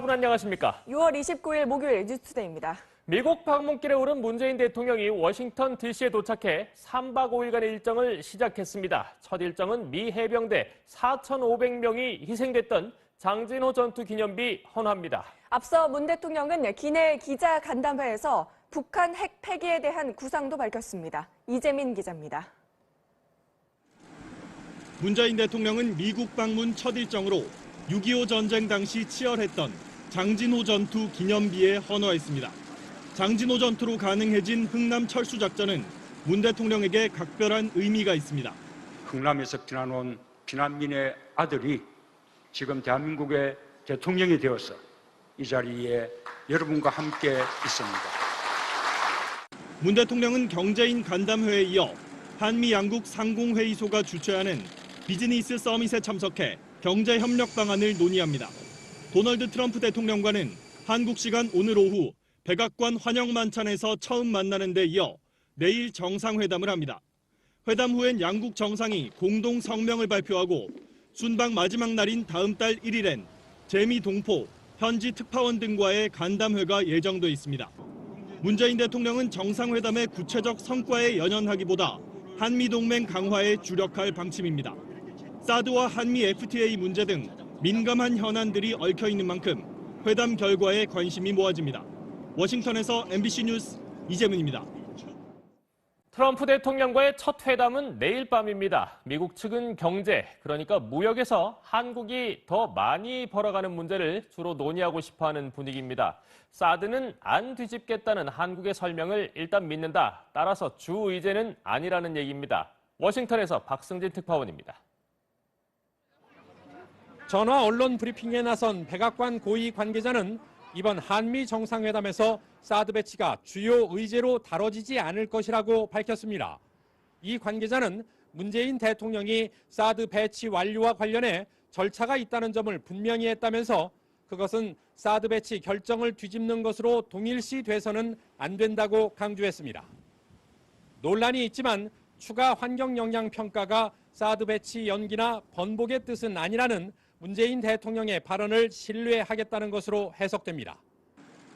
여러분 안녕하십니까? 6월 29일 목요일 뉴스투데이입니다. 미국 방문길에 오른 문재인 대통령이 워싱턴 DC에 도착해 3박 5일간의 일정을 시작했습니다. 첫 일정은 미 해병대 4,500명이 희생됐던 장진호 전투 기념비 헌화입니다. 앞서 문 대통령은 기내 기자 간담회에서 북한 핵 폐기에 대한 구상도 밝혔습니다. 이재민 기자입니다. 문재인 대통령은 미국 방문 첫 일정으로 6.25 전쟁 당시 치열했던 장진호 전투 기념비에 헌화했습니다. 장진호 전투로 가능해진 흥남 철수 작전은 문 대통령에게 각별한 의미가 있습니다. 흥남에서 피난온 피난민의 아들이 지금 대한민국의 대통령이 되어서 이 자리에 여러분과 함께 있습니다. 문 대통령은 경제인 간담회에 이어 한미 양국 상공회의소가 주최하는 비즈니스 서밋에 참석해 경제 협력 방안을 논의합니다. 도널드 트럼프 대통령과는 한국 시간 오늘 오후 백악관 환영 만찬에서 처음 만나는 데 이어 내일 정상회담을 합니다. 회담 후엔 양국 정상이 공동 성명을 발표하고 순방 마지막 날인 다음 달 1일엔 재미 동포, 현지 특파원 등과의 간담회가 예정돼 있습니다. 문재인 대통령은 정상회담의 구체적 성과에 연연하기보다 한미동맹 강화에 주력할 방침입니다. 사드와 한미 FTA 문제 등 민감한 현안들이 얽혀있는 만큼 회담 결과에 관심이 모아집니다. 워싱턴에서 MBC 뉴스 이재문입니다. 트럼프 대통령과의 첫 회담은 내일 밤입니다. 미국 측은 경제, 그러니까 무역에서 한국이 더 많이 벌어가는 문제를 주로 논의하고 싶어하는 분위기입니다. 사드는 안 뒤집겠다는 한국의 설명을 일단 믿는다. 따라서 주 의제는 아니라는 얘기입니다. 워싱턴에서 박승진 특파원입니다. 전화 언론 브리핑에 나선 백악관 고위 관계자는 이번 한미 정상회담에서 사드 배치가 주요 의제로 다뤄지지 않을 것이라고 밝혔습니다. 이 관계자는 문재인 대통령이 사드 배치 완료와 관련해 절차가 있다는 점을 분명히 했다면서 그것은 사드 배치 결정을 뒤집는 것으로 동일시돼서는 안 된다고 강조했습니다. 논란이 있지만 추가 환경 영향 평가가 사드 배치 연기나 번복의 뜻은 아니라는 문재인 대통령의 발언을 신뢰하겠다는 것으로 해석됩니다.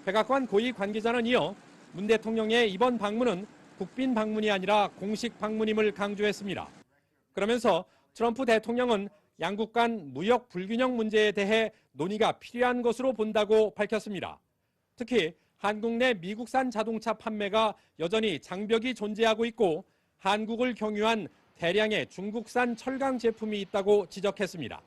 백악관 고위 관계자는 이어 문 대통령의 이번 방문은 국빈 방문이 아니라 공식 방문임을 강조했습니다. 그러면서 트럼프 대통령은 양국 간 무역 불균형 문제에 대해 논의가 필요한 것으로 본다고 밝혔습니다. 특히 한국 내 미국산 자동차 판매가 여전히 장벽이 존재하고 있고 한국을 경유한 대량의 중국산 철강 제품이 있다고 지적했습니다.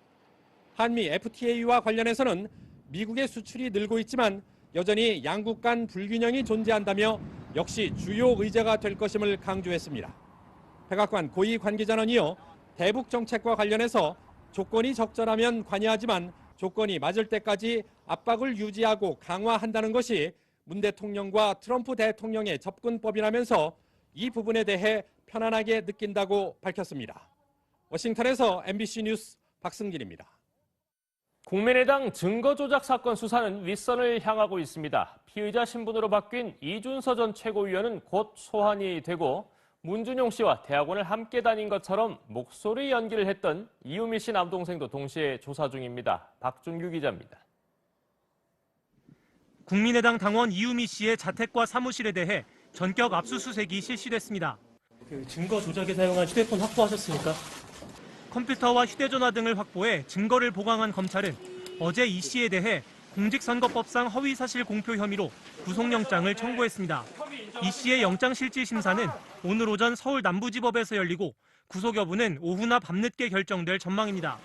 한미 FTA와 관련해서는 미국의 수출이 늘고 있지만 여전히 양국 간 불균형이 존재한다며 역시 주요 의제가 될 것임을 강조했습니다. 백악관 고위 관계자는 이어 대북 정책과 관련해서 조건이 적절하면 관여하지만 조건이 맞을 때까지 압박을 유지하고 강화한다는 것이 문 대통령과 트럼프 대통령의 접근법이라면서 이 부분에 대해 편안하게 느낀다고 밝혔습니다. 워싱턴에서 MBC 뉴스 박승길입니다. 국민의당 증거조작 사건 수사는 윗선을 향하고 있습니다. 피의자 신분으로 바뀐 이준서 전 최고위원은 곧 소환이 되고 문준용 씨와 대학원을 함께 다닌 것처럼 목소리 연기를 했던 이유미 씨 남동생도 동시에 조사 중입니다. 박준규 기자입니다. 국민의당 당원 이유미 씨의 자택과 사무실에 대해 전격 압수수색이 실시됐습니다. 증거 조작에 사용한 휴대폰 확보하셨습니까? 컴퓨터와 휴대전화 등을 확보해 증거를 보강한 검찰은 어제 이 씨에 대해 공직선거법상 허위사실 공표 혐의로 구속영장을 청구했습니다. 이 씨의 영장실질심사는 오늘 오전 서울 남부지법에서 열리고 구속 여부는 오후나 밤늦게 결정될 전망입니다.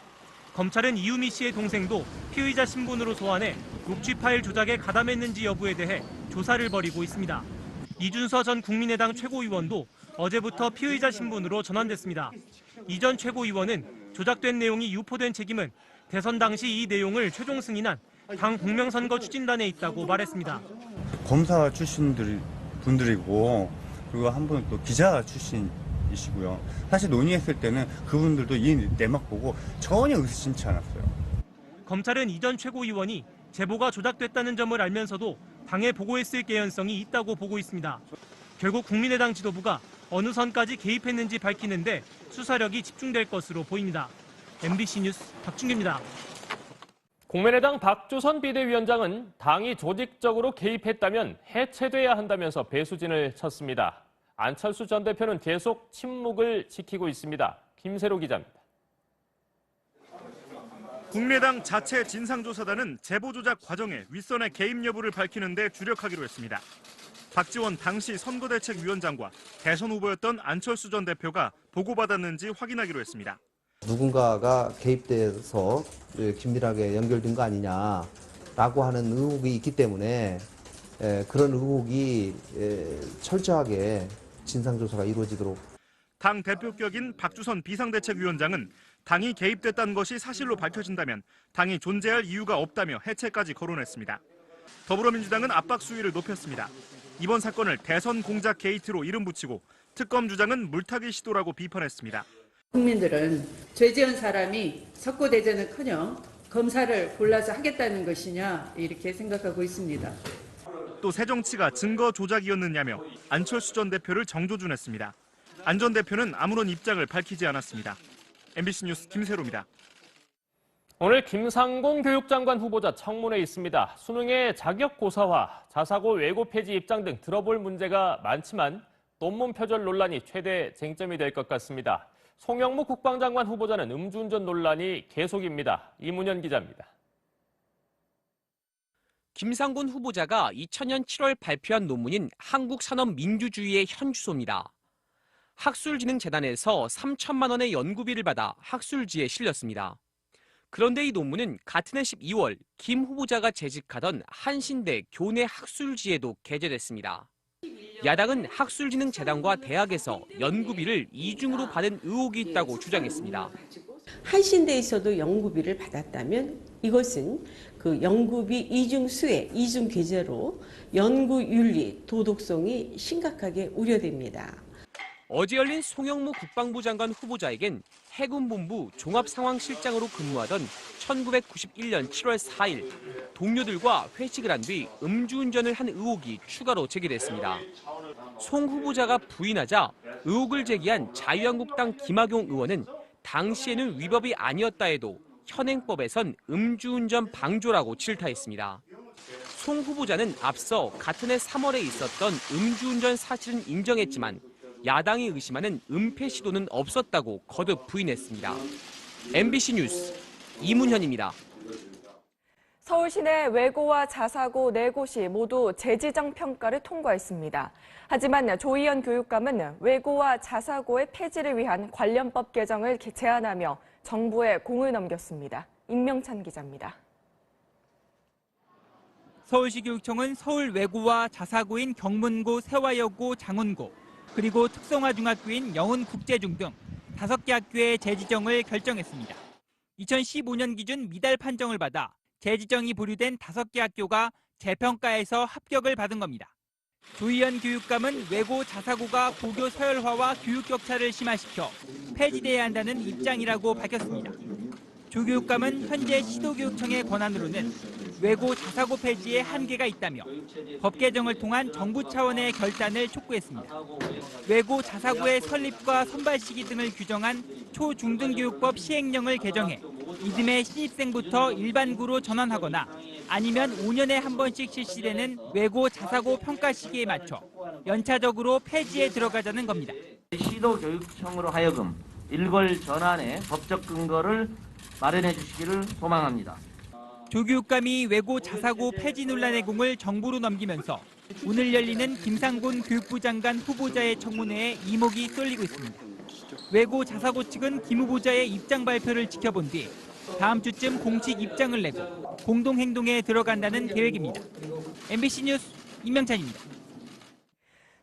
검찰은 이유미 씨의 동생도 피의자 신분으로 소환해 녹취 파일 조작에 가담했는지 여부에 대해 조사를 벌이고 있습니다. 이준서 전 국민의당 최고위원도 어제부터 피의자 신분으로 전환됐습니다. 이 전 최고위원은 조작된 내용이 유포된 책임은 대선 당시 이 내용을 최종 승인한 당 공명선거 추진단에 있다고 말했습니다. 검사 분들이고 그리고 한 분은 또 기자 출신이시고요. 사실 논의했을 때는 그분들도 이 내막 보고 전혀 의심치 않았어요. 검찰은 이 전 최고위원이 제보가 조작됐다는 점을 알면서도 당에 보고했을 개연성이 있다고 보고 있습니다. 결국 국민의당 지도부가 어느 선까지 개입했는지 밝히는데 수사력이 집중될 것으로 보입니다. MBC 뉴스 박준규입니다. 국민의당 박주선 비대위원장은 당이 조직적으로 개입했다면 해체돼야 한다면서 배수진을 쳤습니다. 안철수 전 대표는 계속 침묵을 지키고 있습니다. 김세로 기자입니다. 국민의당 자체 진상조사단은 제보 조작 과정에 윗선의 개입 여부를 밝히는 데 주력하기로 했습니다. 박지원 당시 선거대책위원장과 대선 후보였던 안철수 전 대표가 보고받았는지 확인하기로 했습니다. 누군가가 개입돼서 긴밀하게 연결된 거 아니냐라고 하는 의혹이 있기 때문에 그런 의혹이 철저하게 진상조사가 이루어지도록. 당 대표격인 박주선 비상대책위원장은 당이 개입됐다는 것이 사실로 밝혀진다면 당이 존재할 이유가 없다며 해체까지 거론했습니다. 더불어민주당은 압박 수위를 높였습니다. 이번 사건을 대선 공작 게이트로 이름 붙이고 특검 주장은 물타기 시도라고 비판했습니다. 국민들은 죄 지은 사람이 석고대전은커녕 검사를 골라서 하겠다는 것이냐 이렇게 생각하고 있습니다. 또 새정치가 증거 조작이었느냐며 안철수 전 대표를 정조준했습니다. 안 전 대표는 아무런 입장을 밝히지 않았습니다. MBC 뉴스 김세로입니다. 오늘 김상곤 교육장관 후보자 청문회 있습니다. 수능의 자격 고사화, 자사고 외고 폐지 입장 등 들어볼 문제가 많지만 논문 표절 논란이 최대 쟁점이 될 것 같습니다. 송영무 국방장관 후보자는 음주운전 논란이 계속입니다. 이문현 기자입니다. 김상곤 후보자가 2000년 7월 발표한 논문인 한국산업민주주의의 현주소입니다. 학술진흥재단에서 3천만 원의 연구비를 받아 학술지에 실렸습니다. 그런데 이 논문은 같은 해 12월 김 후보자가 재직하던 한신대 교내 학술지에도 게재됐습니다. 야당은 학술진흥재단과 대학에서 연구비를 이중으로 받은 의혹이 있다고 주장했습니다. 한신대에서도 연구비를 받았다면 이것은 그 연구비 이중수혜, 이중계제로 연구윤리, 도덕성이 심각하게 우려됩니다. 어제 열린 송영무 국방부 장관 후보자에겐 해군본부 종합상황실장으로 근무하던 1991년 7월 4일 동료들과 회식을 한 뒤 음주운전을 한 의혹이 추가로 제기됐습니다. 송 후보자가 부인하자 의혹을 제기한 자유한국당 김학용 의원은 당시에는 위법이 아니었다 해도 현행법에선 음주운전 방조라고 질타했습니다. 송 후보자는 앞서 같은 해 3월에 있었던 음주운전 사실은 인정했지만 야당이 의심하는 은폐 시도는 없었다고 거듭 부인했습니다. MBC 뉴스 이문현입니다. 서울 시내 외고와 자사고 4곳이 모두 재지정 평가를 통과했습니다. 하지만 조희연 교육감은 외고와 자사고의 폐지를 위한 관련법 개정을 제안하며 정부에 공을 넘겼습니다. 임명찬 기자입니다. 서울시 교육청은 서울 외고와 자사고인 경문고, 세화여고, 장운고, 그리고 특성화중학교인 영훈국제중 등 5개 학교의 재지정을 결정했습니다. 2015년 기준 미달 판정을 받아 재지정이 보류된 5개 학교가 재평가에서 합격을 받은 겁니다. 조희연 교육감은 외고 자사고가 고교 서열화와 교육 격차를 심화시켜 폐지돼야 한다는 입장이라고 밝혔습니다. 조 교육감은 현재 시도교육청의 권한으로는 외고 자사고 폐지에 한계가 있다며 법 개정을 통한 정부 차원의 결단을 촉구했습니다. 외고 자사고의 설립과 선발 시기 등을 규정한 초중등교육법 시행령을 개정해 이듬해 신입생부터 일반고로 전환하거나 아니면 5년에 한 번씩 실시되는 외고 자사고 평가 시기에 맞춰 연차적으로 폐지에 들어가자는 겁니다. 시도교육청으로 하여금 일괄 전환의 법적 근거를 마련해 주시기를 소망합니다. 조 교육감이 외고 자사고 폐지 논란의 공을 정부로 넘기면서 오늘 열리는 김상곤 교육부 장관 후보자의 청문회에 이목이 쏠리고 있습니다. 외고 자사고 측은 김 후보자의 입장 발표를 지켜본 뒤 다음 주쯤 공식 입장을 내고 공동행동에 들어간다는 계획입니다. MBC 뉴스 임명찬입니다.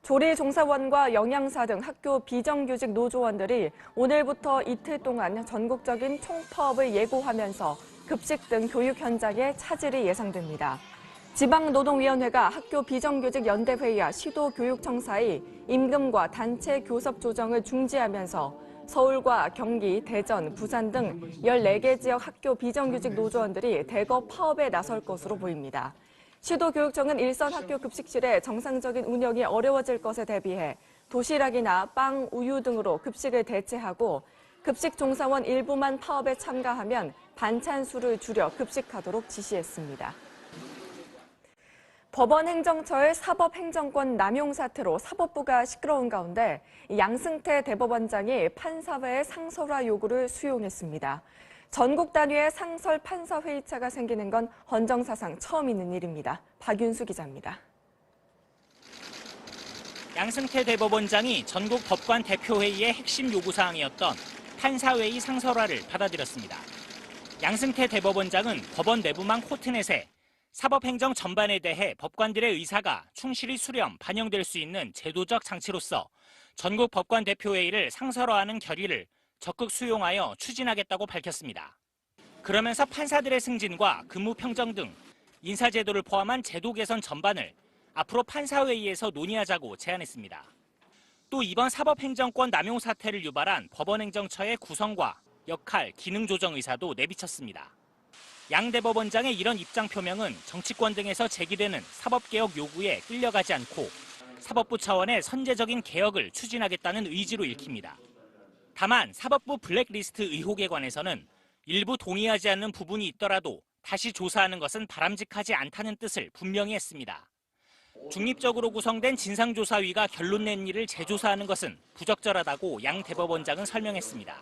조리종사원과 영양사 등 학교 비정규직 노조원들이 오늘부터 이틀 동안 전국적인 총파업을 예고하면서 급식 등 교육 현장에 차질이 예상됩니다. 지방노동위원회가 학교 비정규직 연대회의와 시도교육청 사이 임금과 단체 교섭 조정을 중지하면서 서울과 경기, 대전, 부산 등 14개 지역 학교 비정규직 노조원들이 대거 파업에 나설 것으로 보입니다. 시도교육청은 일선 학교 급식실의 정상적인 운영이 어려워질 것에 대비해 도시락이나 빵, 우유 등으로 급식을 대체하고 급식 종사원 일부만 파업에 참가하면 반찬 수를 줄여 급식하도록 지시했습니다. 법원 행정처의 사법행정권 남용 사태로 사법부가 시끄러운 가운데 양승태 대법원장이 판사회의 상설화 요구를 수용했습니다. 전국 단위의 상설 판사 회의차가 생기는 건 헌정사상 처음 있는 일입니다. 박윤수 기자입니다. 양승태 대법원장이 전국 법관 대표회의의 핵심 요구사항이었던 판사회의 상설화를 받아들였습니다. 양승태 대법원장은 법원 내부망 코트넷에 사법행정 전반에 대해 법관들의 의사가 충실히 수렴, 반영될 수 있는 제도적 장치로서 전국 법관 대표회의를 상설화하는 결의를 적극 수용하여 추진하겠다고 밝혔습니다. 그러면서 판사들의 승진과 근무 평정 등 인사제도를 포함한 제도 개선 전반을 앞으로 판사회의에서 논의하자고 제안했습니다. 또 이번 사법행정권 남용 사태를 유발한 법원행정처의 구성과 역할, 기능 조정 의사도 내비쳤습니다. 양 대법원장의 이런 입장 표명은 정치권 등에서 제기되는 사법개혁 요구에 끌려가지 않고 사법부 차원의 선제적인 개혁을 추진하겠다는 의지로 읽힙니다. 다만 사법부 블랙리스트 의혹에 관해서는 일부 동의하지 않는 부분이 있더라도 다시 조사하는 것은 바람직하지 않다는 뜻을 분명히 했습니다. 중립적으로 구성된 진상조사위가 결론 낸 일을 재조사하는 것은 부적절하다고 양 대법원장은 설명했습니다.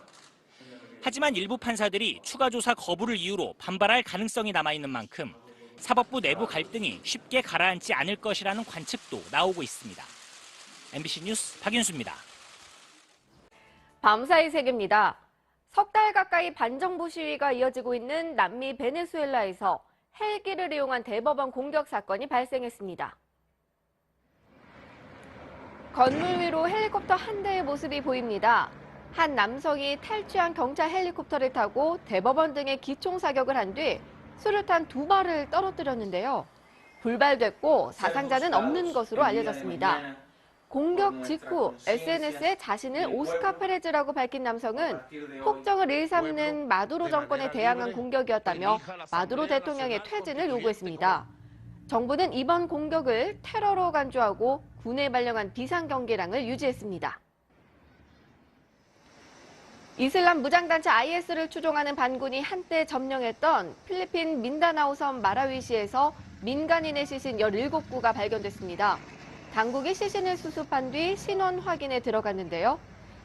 하지만 일부 판사들이 추가 조사 거부를 이유로 반발할 가능성이 남아있는 만큼 사법부 내부 갈등이 쉽게 가라앉지 않을 것이라는 관측도 나오고 있습니다. MBC 뉴스 박윤수입니다. 밤사이 세계입니다. 석 달 가까이 반정부 시위가 이어지고 있는 남미 베네수엘라에서 헬기를 이용한 대법원 공격 사건이 발생했습니다. 건물 위로 헬리콥터 한 대의 모습이 보입니다. 한 남성이 탈취한 경찰 헬리콥터를 타고 대법원 등에 기총 사격을 한 뒤 수류탄 2발을 떨어뜨렸는데요. 불발됐고 사상자는 없는 것으로 알려졌습니다. 공격 직후 SNS에 자신을 오스카 페레즈라고 밝힌 남성은 폭정을 일삼는 마두로 정권에 대항한 공격이었다며 마두로 대통령의 퇴진을 요구했습니다. 정부는 이번 공격을 테러로 간주하고 군에 발령한 비상경계령을 유지했습니다. 이슬람 무장단체 IS를 추종하는 반군이 한때 점령했던 필리핀 민다나오 섬 마라위시에서 민간인의 시신 17구가 발견됐습니다. 당국이 시신을 수습한 뒤 신원 확인에 들어갔는데요.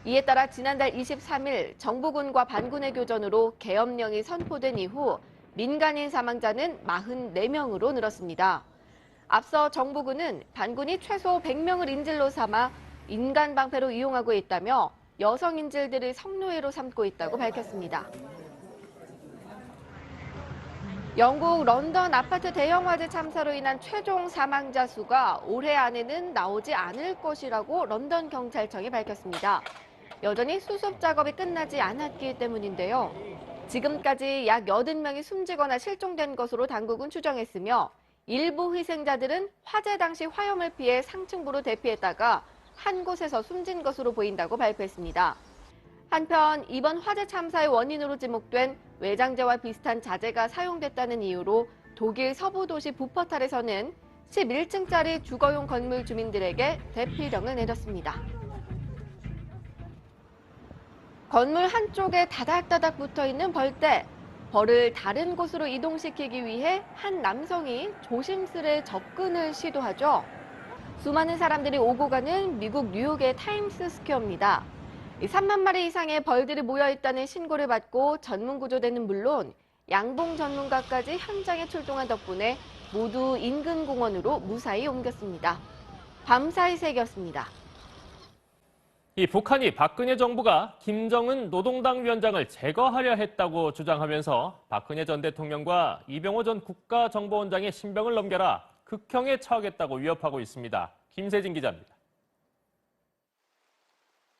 이에 따라 지난달 23일 정부군과 반군의 교전으로 계엄령이 선포된 이후 민간인 사망자는 44명으로 늘었습니다. 앞서 정부군은 반군이 최소 100명을 인질로 삼아 인간 방패로 이용하고 있다며 여성 인질들을 성노예로 삼고 있다고 밝혔습니다. 영국 런던 아파트 대형 화재 참사로 인한 최종 사망자 수가 올해 안에는 나오지 않을 것이라고 런던 경찰청이 밝혔습니다. 여전히 수습 작업이 끝나지 않았기 때문인데요. 지금까지 약 80명이 숨지거나 실종된 것으로 당국은 추정했으며 일부 희생자들은 화재 당시 화염을 피해 상층부로 대피했다가 한 곳에서 숨진 것으로 보인다고 발표했습니다. 한편 이번 화재 참사의 원인으로 지목된 외장재와 비슷한 자재가 사용됐다는 이유로 독일 서부 도시 부퍼탈에서는 11층짜리 주거용 건물 주민들에게 대피령을 내렸습니다. 건물 한쪽에 다닥다닥 붙어있는 벌떼. 벌을 다른 곳으로 이동시키기 위해 한 남성이 조심스레 접근을 시도하죠. 수많은 사람들이 오고 가는 미국 뉴욕의 타임스 스퀘어입니다. 3만 마리 이상의 벌들이 모여있다는 신고를 받고 전문 구조대는 물론 양봉 전문가까지 현장에 출동한 덕분에 모두 인근 공원으로 무사히 옮겼습니다. 밤사이 세계였습니다. 이 북한이 박근혜 정부가 김정은 노동당 위원장을 제거하려 했다고 주장하면서 박근혜 전 대통령과 이병호 전 국가정보원장의 신병을 넘겨라 극형에 처하겠다고 위협하고 있습니다. 김세진 기자입니다.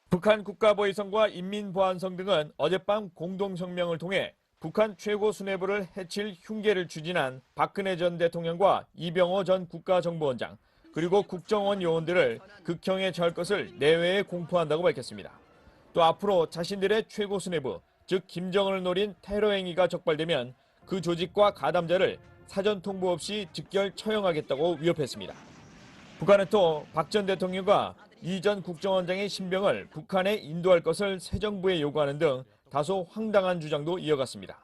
북한 국가보위성과 인민보안성 등은 어젯밤 공동성명을 통해 북한 최고 수뇌부를 해칠 흉계를 추진한 박근혜 전 대통령과 이병호 전 국가정보원장 그리고 국정원 요원들을 극형에 처할 것을 내외에 공포한다고 밝혔습니다. 또 앞으로 자신들의 최고 수뇌부, 즉 김정은을 노린 테러 행위가 적발되면 그 조직과 가담자를 사전 통보 없이 즉결 처형하겠다고 위협했습니다. 북한은 또 박 전 대통령과 이 전 국정원장의 신병을 북한에 인도할 것을 새 정부에 요구하는 등 다소 황당한 주장도 이어갔습니다.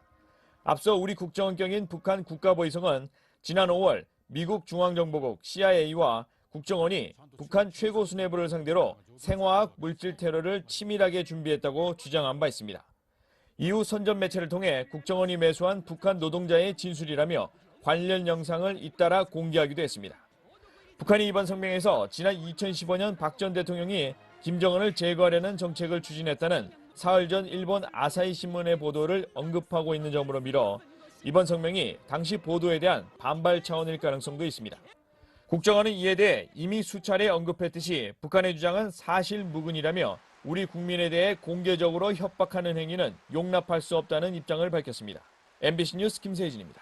앞서 우리 국정원격인 북한 국가보위성은 지난 5월 미국 중앙정보국 CIA와 국정원이 북한 최고 수뇌부를 상대로 생화학 물질 테러를 치밀하게 준비했다고 주장한 바 있습니다. 이후 선전 매체를 통해 국정원이 매수한 북한 노동자의 진술이라며 관련 영상을 잇따라 공개하기도 했습니다. 북한이 이번 성명에서 지난 2015년 박 전 대통령이 김정은을 제거하려는 정책을 추진했다는 사흘 전 일본 아사히 신문의 보도를 언급하고 있는 점으로 미뤄 이번 성명이 당시 보도에 대한 반발 차원일 가능성도 있습니다. 국정원은 이에 대해 이미 수차례 언급했듯이 북한의 주장은 사실무근이라며 우리 국민에 대해 공개적으로 협박하는 행위는 용납할 수 없다는 입장을 밝혔습니다. MBC 뉴스 김세진입니다.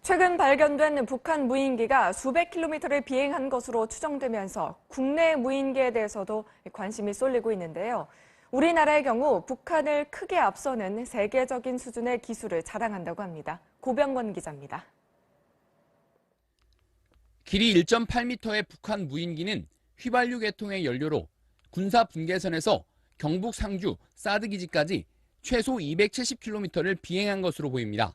최근 발견된 북한 무인기가 수백 킬로미터를 비행한 것으로 추정되면서 국내 무인기에 대해서도 관심이 쏠리고 있는데요. 우리나라의 경우 북한을 크게 앞서는 세계적인 수준의 기술을 자랑한다고 합니다. 고병권 기자입니다. 길이 1.8m의 북한 무인기는 휘발유 계통의 연료로 군사 분계선에서 경북 상주 사드 기지까지 최소 270km를 비행한 것으로 보입니다.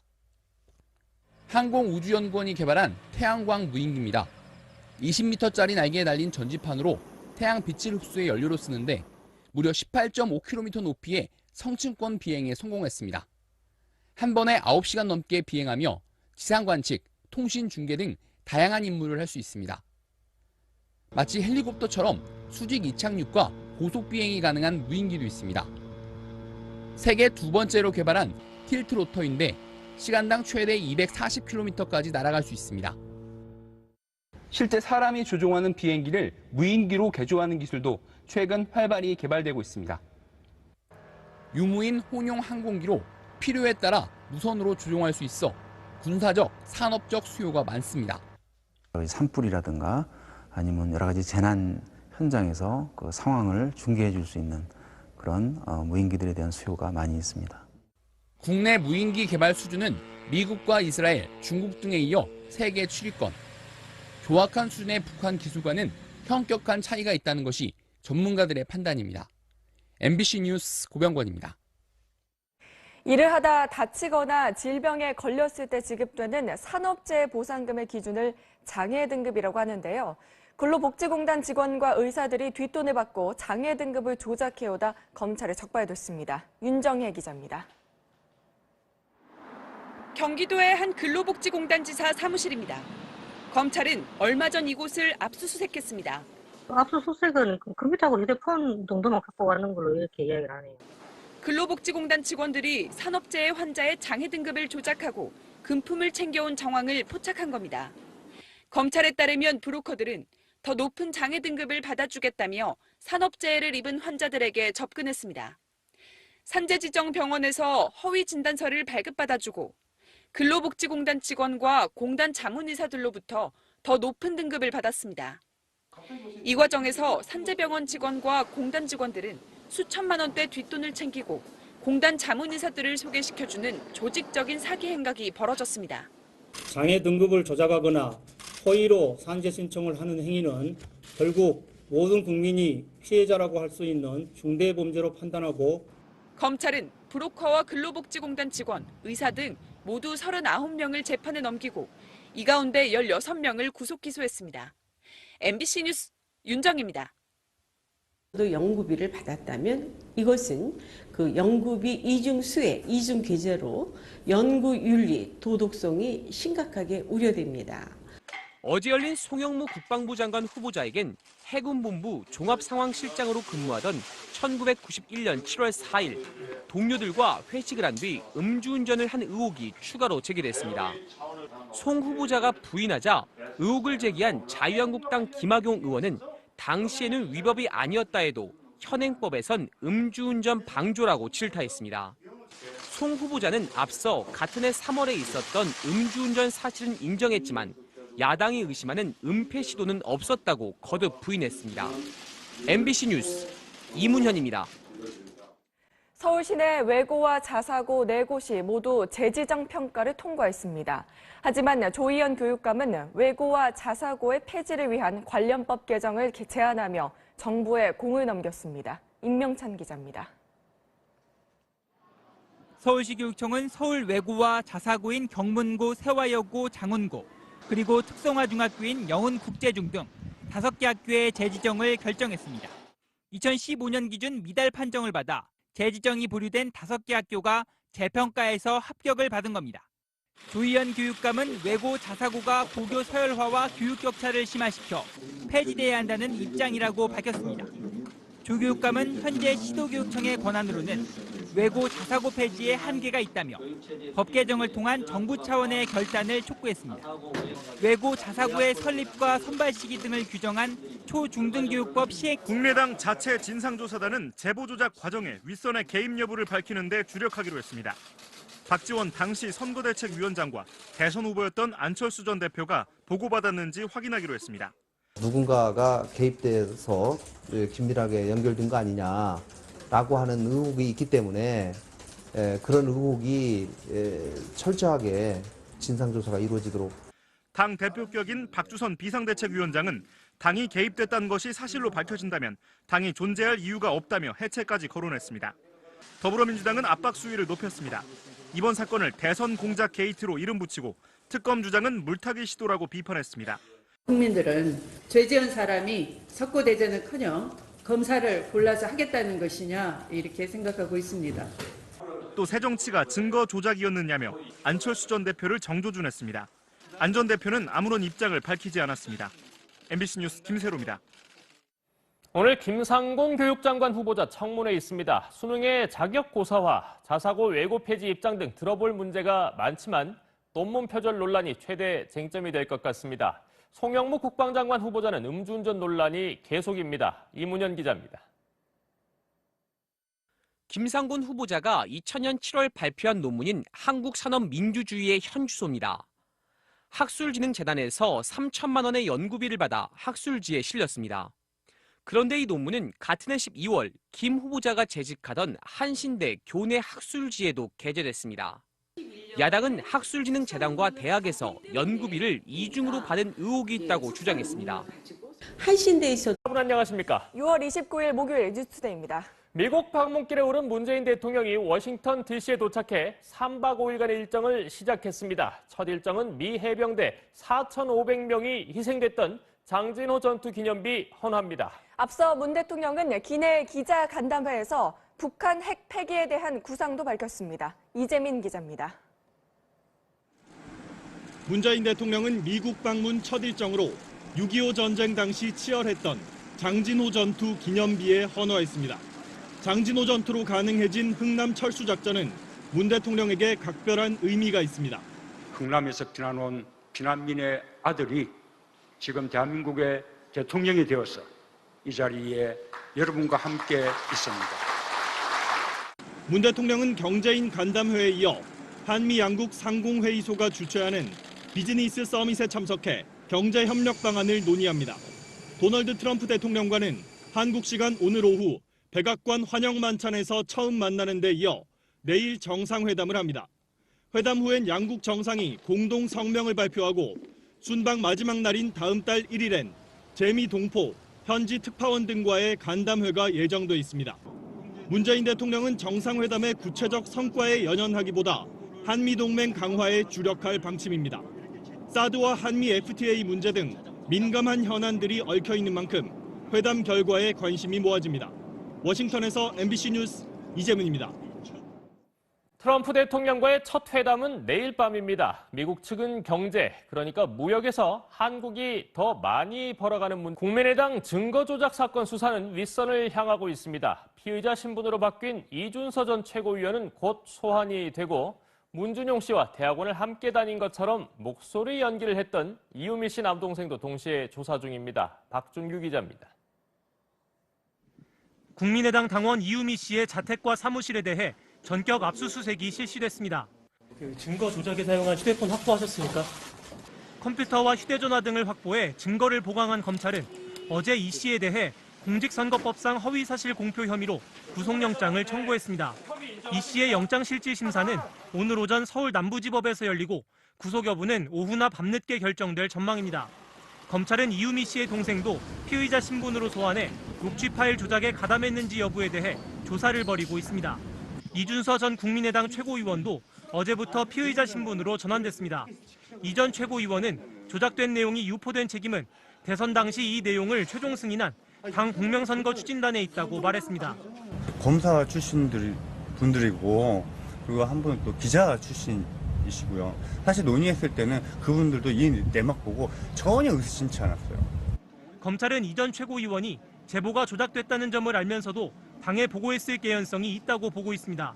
항공우주연구원이 개발한 태양광 무인기입니다. 20m짜리 날개에 달린 전지판으로 태양 빛을 흡수해 연료로 쓰는데 무려 18.5km 높이의 성층권 비행에 성공했습니다. 한 번에 9시간 넘게 비행하며 지상 관측, 통신 중계 등 다양한 임무를 할 수 있습니다. 마치 헬리콥터처럼 수직 이착륙과 고속 비행이 가능한 무인기도 있습니다. 세계 두 번째로 개발한 틸트 로터인데 시간당 최대 240km까지 날아갈 수 있습니다. 실제 사람이 조종하는 비행기를 무인기로 개조하는 기술도 최근 활발히 개발되고 있습니다. 유무인 혼용 항공기로 필요에 따라 무선으로 조종할 수 있어 군사적, 산업적 수요가 많습니다. 산불이라든가 아니면 여러 가지 재난 현장에서 그 상황을 중계해 줄 수 있는 그런 무인기들에 대한 수요가 많이 있습니다. 국내 무인기 개발 수준은 미국과 이스라엘, 중국 등에 이어 세계 7위권. 조악한 수준의 북한 기술과는 현격한 차이가 있다는 것이 전문가들의 판단입니다. MBC 뉴스 고병권입니다. 일을 하다 다치거나 질병에 걸렸을 때 지급되는 산업재해 보상금의 기준을 장애 등급이라고 하는데요. 근로복지공단 직원과 의사들이 뒷돈을 받고 장애 등급을 조작해오다 검찰에 적발됐습니다. 윤정혜 기자입니다. 경기도의 한 근로복지공단 지사 사무실입니다. 검찰은 얼마 전 이곳을 압수수색했습니다. 압수수색은 컴퓨터하고 휴대폰 정도만 갖고 가는 걸로 이렇게 이야기를 하네요. 근로복지공단 직원들이 산업재해 환자의 장애 등급을 조작하고 금품을 챙겨온 정황을 포착한 겁니다. 검찰에 따르면 브로커들은 더 높은 장애 등급을 받아주겠다며 산업재해를 입은 환자들에게 접근했습니다. 산재지정병원에서 허위 진단서를 발급받아주고 근로복지공단 직원과 공단 자문의사들로부터 더 높은 등급을 받았습니다. 이 과정에서 산재병원 직원과 공단 직원들은 수천만 원대 뒷돈을 챙기고 공단 자문의사들을 소개시켜주는 조직적인 사기 행각이 벌어졌습니다. 장애 등급을 조작하거나 허위로 산재 신청을 하는 행위는 결국 모든 국민이 피해자라고 할 수 있는 중대 범죄로 판단하고 검찰은 브로커와 근로복지공단 직원, 의사 등 모두 39명을 재판에 넘기고 이 가운데 16명을 구속 기소했습니다. MBC 뉴스 윤정입니다. 연구비를 받았다면 이것은 그 연구비 이중수혜, 이중계제로 연구윤리, 도덕성이 심각하게 우려됩니다. 어제 열린 송영무 국방부 장관 후보자에겐 해군본부 종합상황실장으로 근무하던 1991년 7월 4일 동료들과 회식을 한 뒤 음주운전을 한 의혹이 추가로 제기됐습니다. 송 후보자가 부인하자 의혹을 제기한 자유한국당 김학용 의원은 당시에는 위법이 아니었다 해도 현행법에선 음주운전 방조라고 질타했습니다. 송 후보자는 앞서 같은 해 3월에 있었던 음주운전 사실은 인정했지만 야당이 의심하는 은폐 시도는 없었다고 거듭 부인했습니다. MBC 뉴스 이문현입니다. 서울 시내 외고와 자사고 4곳이 모두 재지정 평가를 통과했습니다. 하지만 조희연 교육감은 외고와 자사고의 폐지를 위한 관련법 개정을 제안하며 정부에 공을 넘겼습니다. 임명찬 기자입니다. 서울시교육청은 서울외고와 자사고인 경문고, 세화여고, 장운고, 그리고 특성화중학교인 영훈국제중 등 5개 학교의 재지정을 결정했습니다. 2015년 기준 미달 판정을 받아 재지정이 보류된 5개 학교가 재평가에서 합격을 받은 겁니다. 조희연 교육감은 외고 자사고가 고교 서열화와 교육 격차를 심화시켜 폐지돼야 한다는 입장이라고 밝혔습니다. 조 교육감은 현재 시도교육청의 권한으로는 외고 자사고 폐지에 한계가 있다며 법 개정을 통한 정부 차원의 결단을 촉구했습니다. 외고 자사고의 설립과 선발 시기 등을 규정한 초중등교육법 시행. 국민의당 자체 진상조사단은 제보 조작 과정에 윗선의 개입 여부를 밝히는 데 주력하기로 했습니다. 박지원 당시 선거대책위원장과 대선 후보였던 안철수 전 대표가 보고받았는지 확인하기로 했습니다. 누군가가 개입돼서 긴밀하게 연결된 거 아니냐라고 하는 의혹이 있기 때문에 그런 의혹이 철저하게 진상조사가 이루어지도록. 당 대표격인 박주선 비상대책위원장은 당이 개입됐다는 것이 사실로 밝혀진다면 당이 존재할 이유가 없다며 해체까지 거론했습니다. 더불어민주당은 압박 수위를 높였습니다. 이번 사건을 대선 공작 게이트로 이름 붙이고 특검 주장은 물타기 시도라고 비판했습니다. 국민들은 죄 지은 사람이 석고대죄는커녕 검사를 골라서 하겠다는 것이냐 이렇게 생각하고 있습니다. 또 새정치가 증거 조작이었느냐며 안철수 전 대표를 정조준했습니다. 안 전 대표는 아무런 입장을 밝히지 않았습니다. MBC 뉴스 김세로입니다. 오늘 김상곤 교육장관 후보자 청문회에 있습니다. 수능의 자격 고사화, 자사고 외고 폐지 입장 등 들어볼 문제가 많지만 논문 표절 논란이 최대 쟁점이 될 것 같습니다. 송영무 국방장관 후보자는 음주운전 논란이 계속입니다. 이문현 기자입니다. 김상곤 후보자가 2000년 7월 발표한 논문인 한국산업민주주의의 현주소입니다. 학술진흥재단에서 3천만 원의 연구비를 받아 학술지에 실렸습니다. 그런데 이 논문은 같은 해 12월 김 후보자가 재직하던 한신대 교내 학술지에도 게재됐습니다. 야당은 학술진흥재단과 대학에서 연구비를 이중으로 받은 의혹이 있다고 주장했습니다. 한신대에서. 여러분 안녕하십니까? 6월 29일 목요일 뉴스투데이입니다. 미국 방문길에 오른 문재인 대통령이 워싱턴 DC에 도착해 3박 5일간의 일정을 시작했습니다. 첫 일정은 미 해병대 4,500명이 희생됐던 장진호 전투 기념비 헌화입니다. 앞서 문 대통령은 기내 기자 간담회에서 북한 핵 폐기에 대한 구상도 밝혔습니다. 이재민 기자입니다. 문재인 대통령은 미국 방문 첫 일정으로 6.25 전쟁 당시 치열했던 장진호 전투 기념비에 헌화했습니다. 장진호 전투로 가능해진 흥남 철수 작전은 문 대통령에게 각별한 의미가 있습니다. 흥남에서 피난온 피난민의 아들이 지금 대한민국의 대통령이 되어서 이 자리에 여러분과 함께 있습니다. 문 대통령은 경제인 간담회에 이어 한미 양국 상공회의소가 주최하는 비즈니스 서밋에 참석해 경제 협력 방안을 논의합니다. 도널드 트럼프 대통령과는 한국 시간 오늘 오후 백악관 환영 만찬에서 처음 만나는 데 이어 내일 정상회담을 합니다. 회담 후엔 양국 정상이 공동 성명을 발표하고 순방 마지막 날인 다음 달 1일엔 재미 동포, 현지 특파원 등과의 간담회가 예정돼 있습니다. 문재인 대통령은 정상회담의 구체적 성과에 연연하기보다 한미동맹 강화에 주력할 방침입니다. 사드와 한미 FTA 문제 등 민감한 현안들이 얽혀 있는 만큼 회담 결과에 관심이 모아집니다. 워싱턴에서 MBC 뉴스 이재문입니다. 트럼프 대통령과의 첫 회담은 내일 밤입니다. 미국 측은 경제, 그러니까 무역에서 한국이 더 많이 벌어가는 국민의당 증거 조작 사건 수사는 윗선을 향하고 있습니다. 피의자 신분으로 바뀐 이준서 전 최고위원은 곧 소환이 되고 문준용 씨와 대학원을 함께 다닌 것처럼 목소리 연기를 했던 이유미 씨 남동생도 동시에 조사 중입니다. 박준규 기자입니다. 국민의당 당원 이유미 씨의 자택과 사무실에 대해 전격 압수수색이 실시됐습니다. 증거 조작에 사용한 휴대폰 확보하셨습니까? 컴퓨터와 휴대전화 등을 확보해 증거를 보강한 검찰은 어제 이 씨에 대해 공직선거법상 허위사실 공표 혐의로 구속영장을 청구했습니다. 이 씨의 영장실질심사는 오늘 오전 서울 남부지법에서 열리고 구속 여부는 오후나 밤늦게 결정될 전망입니다. 검찰은 이유미 씨의 동생도 피의자 신분으로 소환해 녹취 파일 조작에 가담했는지 여부에 대해 조사를 벌이고 있습니다. 이준서 전 국민의당 최고위원도 어제부터 피의자 신분으로 전환됐습니다. 이 전 최고위원은 조작된 내용이 유포된 책임은 대선 당시 이 내용을 최종 승인한 당 공명선거 추진단에 있다고 말했습니다. 검사 분들이고 그리고 한 분은 또 기자 출신이시고요. 사실 논의했을 때는 그분들도 이 내막 보고 전혀 의심치 않았어요. 검찰은 이 전 최고위원이 제보가 조작됐다는 점을 알면서도 당에 보고했을 개연성이 있다고 보고 있습니다.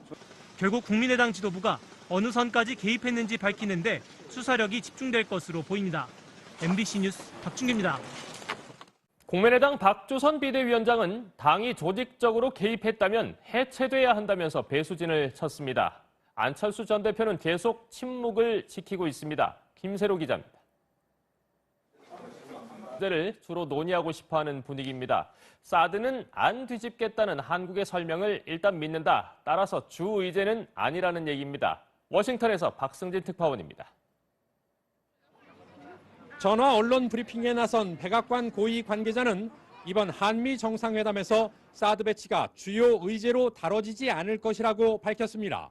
결국 국민의당 지도부가 어느 선까지 개입했는지 밝히는데 수사력이 집중될 것으로 보입니다. MBC 뉴스 박준규입니다. 국민의당 박주선 비대위원장은 당이 조직적으로 개입했다면 해체돼야 한다면서 배수진을 쳤습니다. 안철수 전 대표는 계속 침묵을 지키고 있습니다. 김세로 기자입니다. 문제를 주로 논의하고 싶어하는 분위기입니다. 사드는 안 뒤집겠다는 한국의 설명을 일단 믿는다. 따라서 주 의제는 아니라는 얘기입니다. 워싱턴에서 박승진 특파원입니다. 전화 언론 브리핑에 나선 백악관 고위 관계자는 이번 한미 정상회담에서 사드 배치가 주요 의제로 다뤄지지 않을 것이라고 밝혔습니다.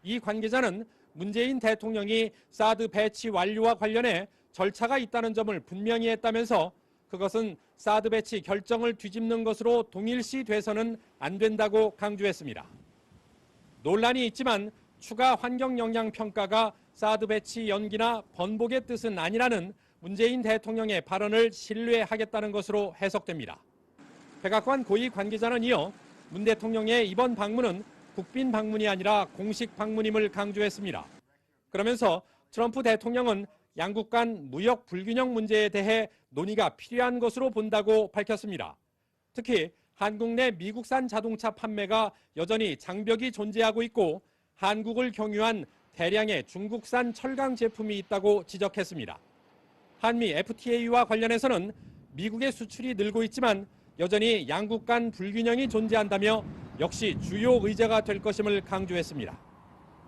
이 관계자는 문재인 대통령이 사드 배치 완료와 관련해 절차가 있다는 점을 분명히 했다면서 그것은 사드 배치 결정을 뒤집는 것으로 동일시 돼서는 안 된다고 강조했습니다. 논란이 있지만 추가 환경 영향 평가가 사드 배치 연기나 번복의 뜻은 아니라는 문재인 대통령의 발언을 신뢰하겠다는 것으로 해석됩니다. 백악관 고위 관계자는 이어 문 대통령의 이번 방문은 국빈 방문이 아니라 공식 방문임을 강조했습니다. 그러면서 트럼프 대통령은 양국 간 무역 불균형 문제에 대해 논의가 필요한 것으로 본다고 밝혔습니다. 특히 한국 내 미국산 자동차 판매가 여전히 장벽이 존재하고 있고 한국을 경유한 대량의 중국산 철강 제품이 있다고 지적했습니다. 한미 FTA와 관련해서는 미국의 수출이 늘고 있지만 여전히 양국 간 불균형이 존재한다며 역시 주요 의제가 될 것임을 강조했습니다.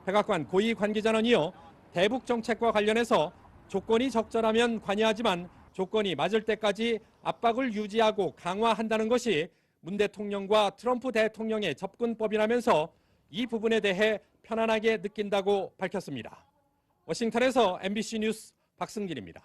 백악관 고위 관계자는 이어 대북 정책과 관련해서 조건이 적절하면 관여하지만 조건이 맞을 때까지 압박을 유지하고 강화한다는 것이 문 대통령과 트럼프 대통령의 접근법이라면서 이 부분에 대해 편안하게 느낀다고 밝혔습니다. 워싱턴에서 MBC 뉴스 박승길입니다.